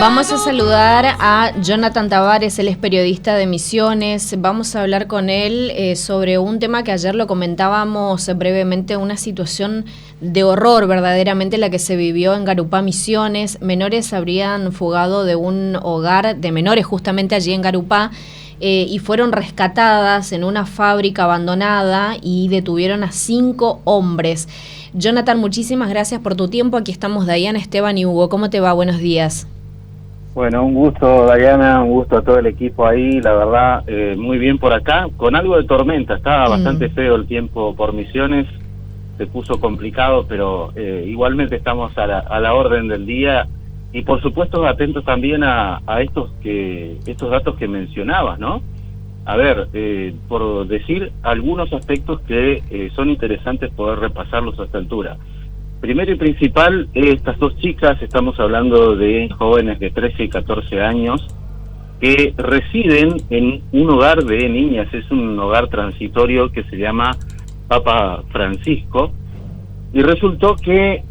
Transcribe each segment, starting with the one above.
Vamos a saludar a Jonathan Tavares, él es periodista de Misiones. Vamos a hablar con él sobre un tema que ayer lo comentábamos brevemente, una situación de horror verdaderamente la que se vivió en Garupá, Misiones. Menores habrían fugado de un hogar de menores justamente allí en Garupá y fueron rescatadas en una fábrica abandonada y detuvieron a 5 hombres. Jonathan, muchísimas gracias por tu tiempo. Aquí estamos Dayana, Esteban y Hugo. ¿Cómo te va? Buenos días. Bueno, un gusto, Dayana, un gusto a todo el equipo ahí, la verdad, muy bien por acá, con algo de tormenta, estaba bastante feo el tiempo por Misiones, se puso complicado, pero igualmente estamos a la orden del día y por supuesto atentos también a estos datos que mencionabas, ¿no? A ver, por decir algunos aspectos que son interesantes poder repasarlos a esta altura. Primero y principal, estas 2 chicas, estamos hablando de jóvenes de 13 y 14 años, que residen en un hogar de niñas, es un hogar transitorio que se llama Papa Francisco, y resultó que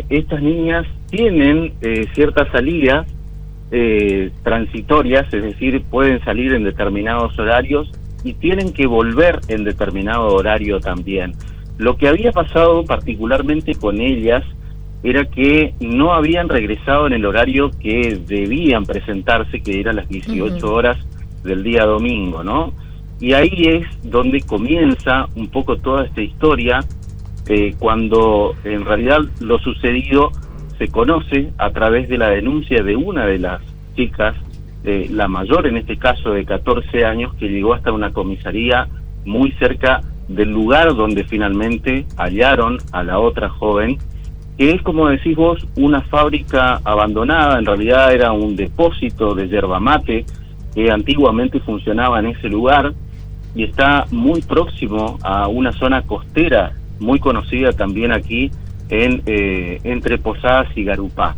estas niñas tienen ciertas salidas transitorias, es decir, pueden salir en determinados horarios y tienen que volver en determinado horario también. Lo que había pasado particularmente con ellas era que no habían regresado en el horario que debían presentarse, que eran las 18 horas del día domingo, ¿no? Y ahí es donde comienza un poco toda esta historia, cuando en realidad lo sucedido se conoce a través de la denuncia de una de las chicas, la mayor en este caso de 14 años, que llegó hasta una comisaría muy cerca del lugar donde finalmente hallaron a la otra joven, que es, como decís vos, una fábrica abandonada. En realidad era un depósito de yerba mate que antiguamente funcionaba en ese lugar y está muy próximo a una zona costera muy conocida también aquí entre Posadas y Garupá.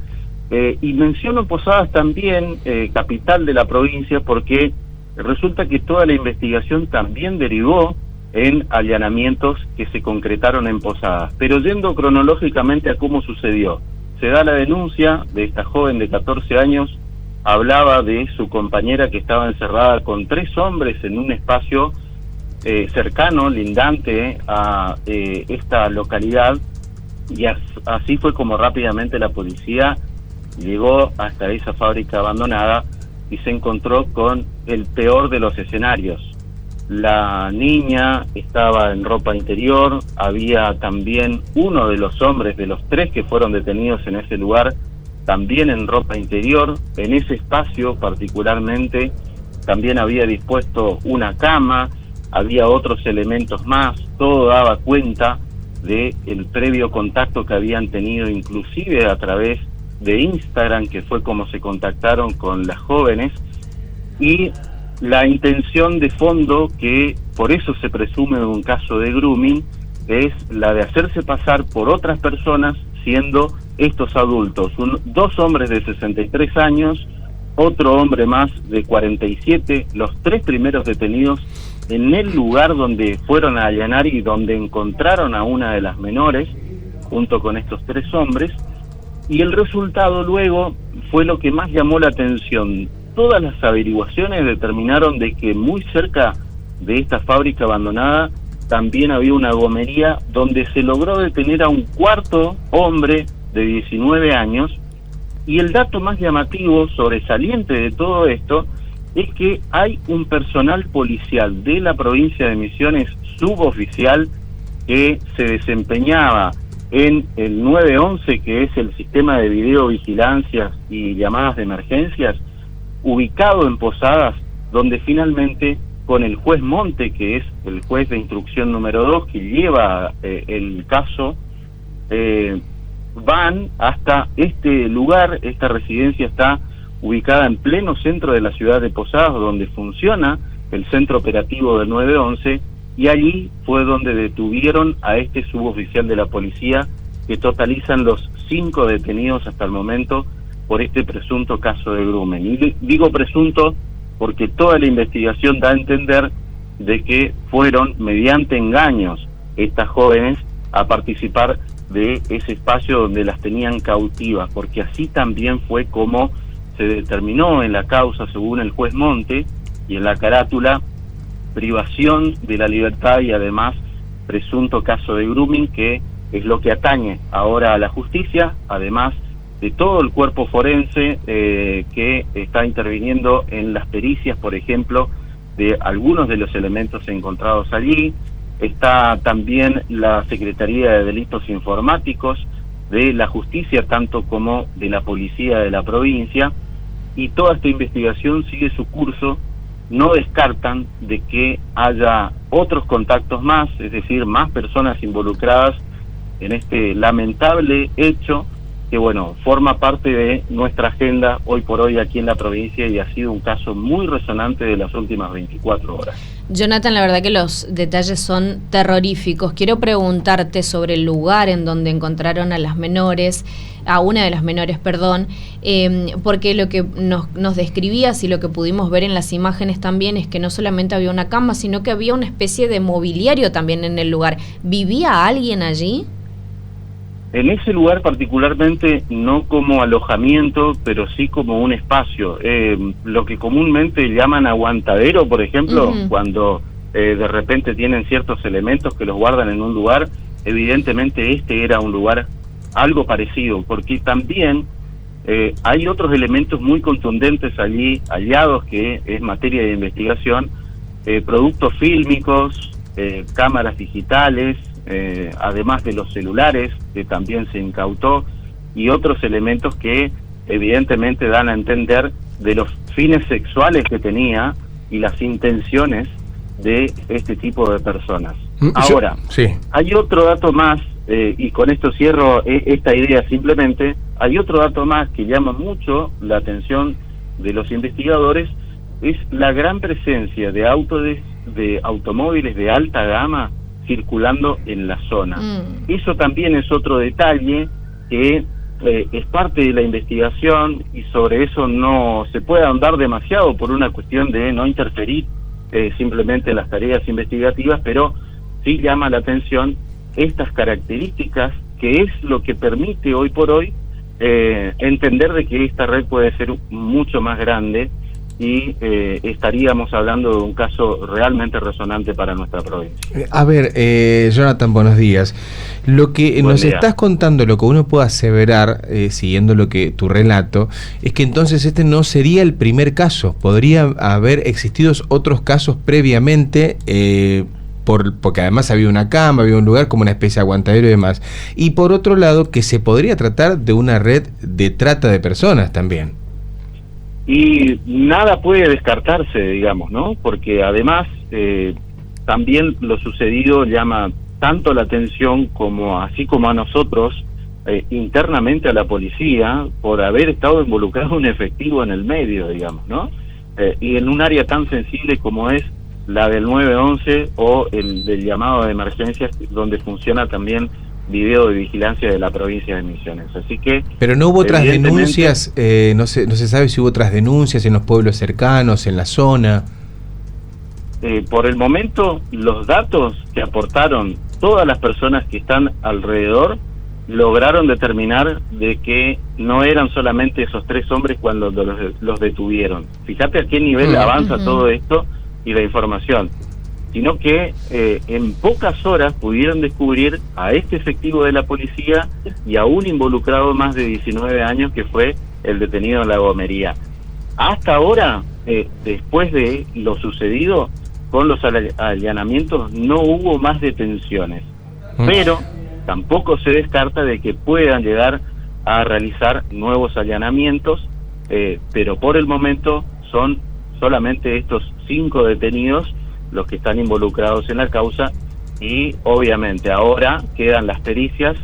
Y menciono Posadas también, capital de la provincia, porque resulta que toda la investigación también derivó en allanamientos que se concretaron en Posadas. Pero yendo cronológicamente a cómo sucedió, se da la denuncia de esta joven de 14 años, hablaba de su compañera que estaba encerrada con 3 hombres en un espacio cercano, lindante a esta localidad, y así fue como rápidamente la policía llegó hasta esa fábrica abandonada y se encontró con el peor de los escenarios. La niña estaba en ropa interior, había también uno de los hombres, de los 3 que fueron detenidos en ese lugar, también en ropa interior. En ese espacio particularmente también había dispuesto una cama, había otros elementos más, todo daba cuenta de el previo contacto que habían tenido, inclusive a través de Instagram, que fue como se contactaron con las jóvenes, y la intención de fondo, que por eso se presume un caso de grooming, es la de hacerse pasar por otras personas siendo estos adultos. 2 hombres de 63 años, otro hombre más de 47, los 3 primeros detenidos en el lugar donde fueron a allanar y donde encontraron a una de las menores, junto con estos 3 hombres, y el resultado luego fue lo que más llamó la atención. Todas las averiguaciones determinaron de que muy cerca de esta fábrica abandonada también había una gomería donde se logró detener a un 4.º hombre de 19 años, y el dato más llamativo, sobresaliente de todo esto, es que hay un personal policial de la provincia de Misiones, suboficial, que se desempeñaba en el 911, que es el sistema de videovigilancia y llamadas de emergencias, ubicado en Posadas, donde finalmente con el juez Monte, que es el juez de instrucción número 2 que lleva el caso, van hasta este lugar. Esta residencia está ubicada en pleno centro de la ciudad de Posadas, donde funciona el centro operativo del 911, y allí fue donde detuvieron a este suboficial de la policía, que totalizan los 5 detenidos hasta el momento por este presunto caso de grooming. Y digo presunto porque toda la investigación da a entender de que fueron mediante engaños estas jóvenes a participar de ese espacio donde las tenían cautivas, porque así también fue como se determinó en la causa, según el juez Monte, y en la carátula, privación de la libertad y además presunto caso de grooming, que es lo que atañe ahora a la justicia, además de todo el cuerpo forense que está interviniendo en las pericias, por ejemplo, de algunos de los elementos encontrados allí. Está también la Secretaría de Delitos Informáticos de la Justicia, tanto como de la Policía de la provincia, y toda esta investigación sigue su curso. No descartan de que haya otros contactos más, es decir, más personas involucradas en este lamentable hecho que, bueno, forma parte de nuestra agenda hoy por hoy aquí en la provincia y ha sido un caso muy resonante de las últimas 24 horas. Jonathan, la verdad que los detalles son terroríficos. Quiero preguntarte sobre el lugar en donde encontraron a las menores, a una de las menores, perdón, porque lo que nos describías y lo que pudimos ver en las imágenes también es que no solamente había una cama, sino que había una especie de mobiliario también en el lugar. ¿Vivía alguien allí? En ese lugar particularmente no como alojamiento, pero sí como un espacio, lo que comúnmente llaman aguantadero, por ejemplo, cuando de repente tienen ciertos elementos que los guardan en un lugar. Evidentemente este era un lugar algo parecido, porque también hay otros elementos muy contundentes allí hallados, que es materia de investigación, productos fílmicos, cámaras digitales, además de los celulares que también se incautó, y otros elementos que evidentemente dan a entender de los fines sexuales que tenía y las intenciones de este tipo de personas. Ahora, sí, hay otro dato más, y con esto cierro esta idea simplemente. Hay otro dato más que llama mucho la atención de los investigadores, es la gran presencia de automóviles de alta gama circulando en la zona. Eso también es otro detalle que es parte de la investigación, y sobre eso no se puede ahondar demasiado por una cuestión de no interferir simplemente en las tareas investigativas, pero sí llama la atención estas características, que es lo que permite hoy por hoy entender de que esta red puede ser mucho más grande, y estaríamos hablando de un caso realmente resonante para nuestra provincia. A ver, Jonathan, buenos días. Lo que nos estás contando, lo que uno puede aseverar, siguiendo lo que tu relato, es que entonces este no sería el primer caso. Podría haber existido otros casos previamente, porque además había una cama, había un lugar como una especie de aguantadero y demás. Y por otro lado, que se podría tratar de una red de trata de personas también. Y nada puede descartarse, digamos, ¿no? Porque además también lo sucedido llama tanto la atención como, así como a nosotros, internamente a la policía, por haber estado involucrado un efectivo en el medio, digamos, ¿no? Y en un área tan sensible como es la del 911 o el del llamado de emergencias, donde funciona también video de vigilancia de la provincia de Misiones. Así que... Pero no hubo otras denuncias, no se sabe si hubo otras denuncias en los pueblos cercanos, en la zona. Por el momento, los datos que aportaron todas las personas que están alrededor lograron determinar de que no eran solamente esos 3 hombres cuando los detuvieron. Fíjate a qué nivel avanza todo esto y la información, sino que en pocas horas pudieron descubrir a este efectivo de la policía y a un involucrado más de 19 años, que fue el detenido en La Gomería. Hasta ahora, después de lo sucedido con los allanamientos, no hubo más detenciones, pero tampoco se descarta de que puedan llegar a realizar nuevos allanamientos, pero por el momento son solamente estos 5 detenidos los que están involucrados en la causa, y obviamente ahora quedan las pericias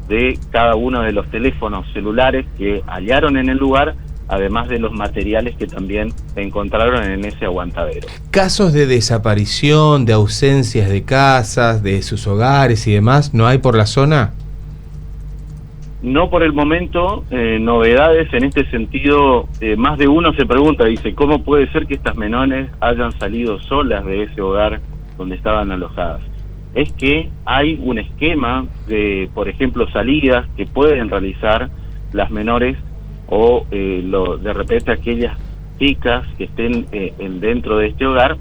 de cada uno de los teléfonos celulares que hallaron en el lugar, además de los materiales que también encontraron en ese aguantadero. ¿Casos de desaparición, de ausencias de casas, de sus hogares y demás, no hay por la zona? No por el momento, novedades en este sentido. Más de uno se pregunta, dice, ¿cómo puede ser que estas menores hayan salido solas de ese hogar donde estaban alojadas? Es que hay un esquema de, por ejemplo, salidas que pueden realizar las menores o de repente aquellas chicas que estén dentro de este hogar,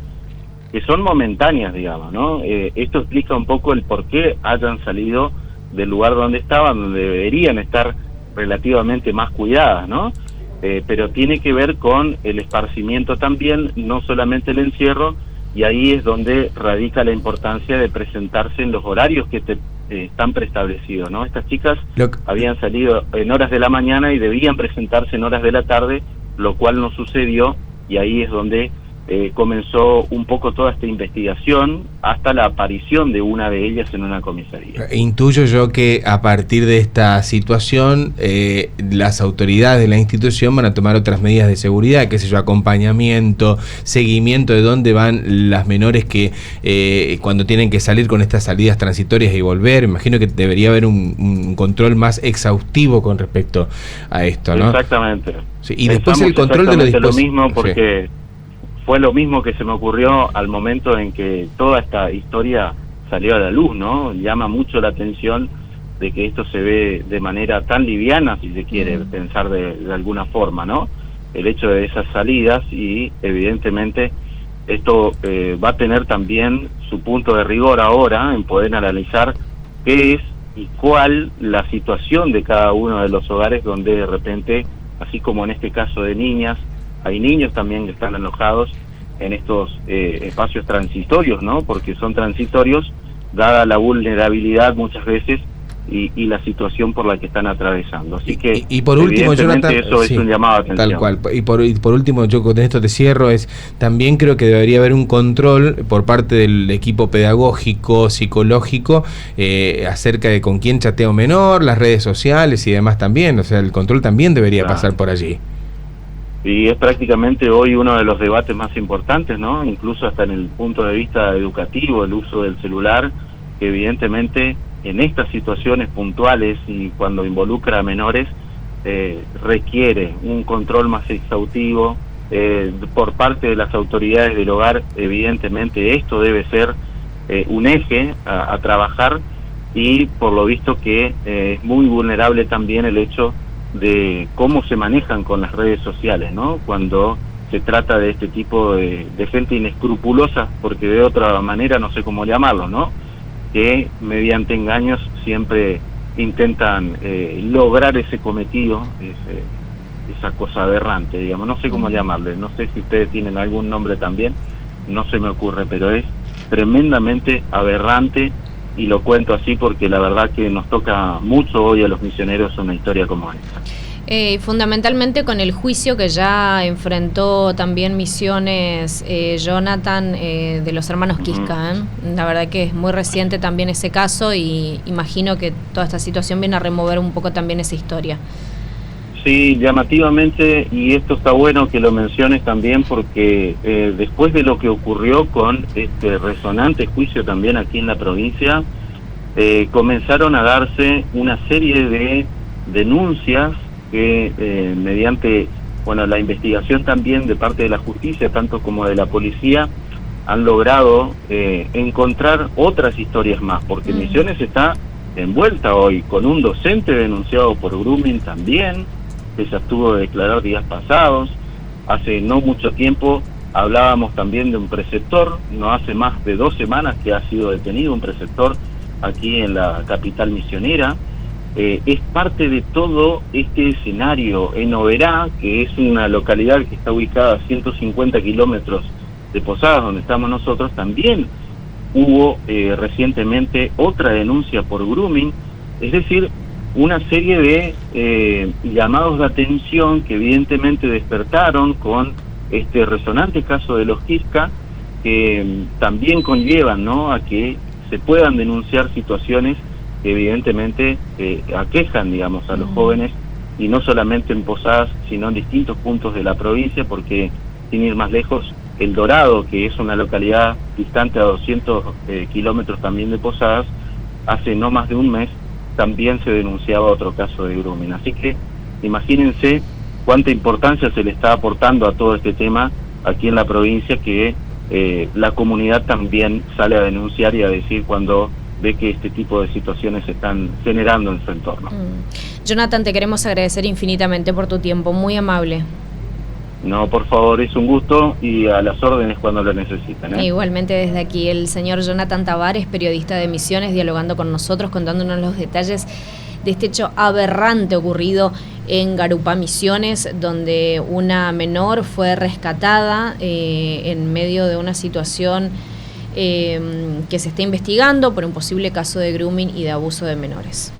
que son momentáneas, digamos, ¿no? Esto explica un poco el por qué hayan salido del lugar donde estaban, donde deberían estar relativamente más cuidadas, ¿no? Pero tiene que ver con el esparcimiento también, no solamente el encierro, y ahí es donde radica la importancia de presentarse en los horarios que están preestablecidos, ¿no? Estas chicas habían salido en horas de la mañana y debían presentarse en horas de la tarde, lo cual no sucedió, y ahí es donde comenzó un poco toda esta investigación hasta la aparición de una de ellas en una comisaría. Intuyo yo que a partir de esta situación las autoridades de la institución van a tomar otras medidas de seguridad, qué sé yo, acompañamiento, seguimiento de dónde van las menores que cuando tienen que salir con estas salidas transitorias y volver. Imagino que debería haber un control más exhaustivo con respecto a esto, ¿no? Exactamente. Sí, y después el control de los dispositivos. Lo mismo porque fue lo mismo que se me ocurrió al momento en que toda esta historia salió a la luz, ¿no? Llama mucho la atención de que esto se ve de manera tan liviana, si se quiere pensar de alguna forma, ¿no? El hecho de esas salidas, y evidentemente esto va a tener también su punto de rigor ahora en poder analizar qué es y cuál la situación de cada uno de los hogares donde de repente, así como en este caso de niñas, hay niños también que están alojados en estos espacios transitorios, ¿no? Porque son transitorios, dada la vulnerabilidad muchas veces y la situación por la que están atravesando. Así que, y por último, Jonathan, eso es un llamado a atención. Tal cual. Y por último, yo con esto te cierro, también creo que debería haber un control por parte del equipo pedagógico, psicológico, acerca de con quién chatea un menor, las redes sociales y demás también. O sea, el control también debería pasar por allí. Y es prácticamente hoy uno de los debates más importantes, ¿no? Incluso hasta en el punto de vista educativo, el uso del celular, que evidentemente en estas situaciones puntuales y cuando involucra a menores, requiere un control más exhaustivo por parte de las autoridades del hogar. Evidentemente esto debe ser un eje a trabajar, y por lo visto que es muy vulnerable también el hecho de cómo se manejan con las redes sociales, ¿no? Cuando se trata de este tipo de gente inescrupulosa, porque de otra manera no sé cómo llamarlo, ¿no? Que mediante engaños siempre intentan lograr ese cometido, esa cosa aberrante, digamos, no sé cómo llamarle, no sé si ustedes tienen algún nombre también, no se me ocurre, pero es tremendamente aberrante, y lo cuento así porque la verdad que nos toca mucho hoy a los misioneros una historia como esta. Fundamentalmente con el juicio que ya enfrentó también Misiones, Jonathan, de los hermanos Quisca, La verdad que es muy reciente también ese caso, y imagino que toda esta situación viene a remover un poco también esa historia. Sí, llamativamente, y esto está bueno que lo menciones también porque después de lo que ocurrió con este resonante juicio también aquí en la provincia, comenzaron a darse una serie de denuncias que mediante la investigación también de parte de la justicia, tanto como de la policía, han logrado encontrar otras historias más, porque Misiones está envuelta hoy con un docente denunciado por grooming también, que se abstuvo de declarar días pasados. Hace no mucho tiempo hablábamos también de un preceptor, no hace más de 2 semanas que ha sido detenido un preceptor aquí en la capital misionera. Es parte de todo este escenario. En Oberá, que es una localidad que está ubicada a 150 kilómetros de Posadas, donde estamos nosotros, también hubo recientemente otra denuncia por grooming, es decir, una serie de llamados de atención que evidentemente despertaron con este resonante caso de los Quisca, que también conllevan, ¿no?, a que se puedan denunciar situaciones que evidentemente aquejan, digamos, a los jóvenes, y no solamente en Posadas, sino en distintos puntos de la provincia, porque sin ir más lejos, El Dorado, que es una localidad distante a 200 kilómetros también de Posadas, hace no más de un mes también se denunciaba otro caso de grooming. Así que imagínense cuánta importancia se le está aportando a todo este tema aquí en la provincia, que la comunidad también sale a denunciar y a decir cuando ve que este tipo de situaciones se están generando en su entorno. Jonathan, te queremos agradecer infinitamente por tu tiempo, muy amable. No, por favor, es un gusto y a las órdenes cuando lo necesiten, ¿eh? Igualmente desde aquí el señor Jonathan Tavares, periodista de Misiones, dialogando con nosotros, contándonos los detalles de este hecho aberrante ocurrido en Garupá, Misiones, donde una menor fue rescatada en medio de una situación que se está investigando por un posible caso de grooming y de abuso de menores.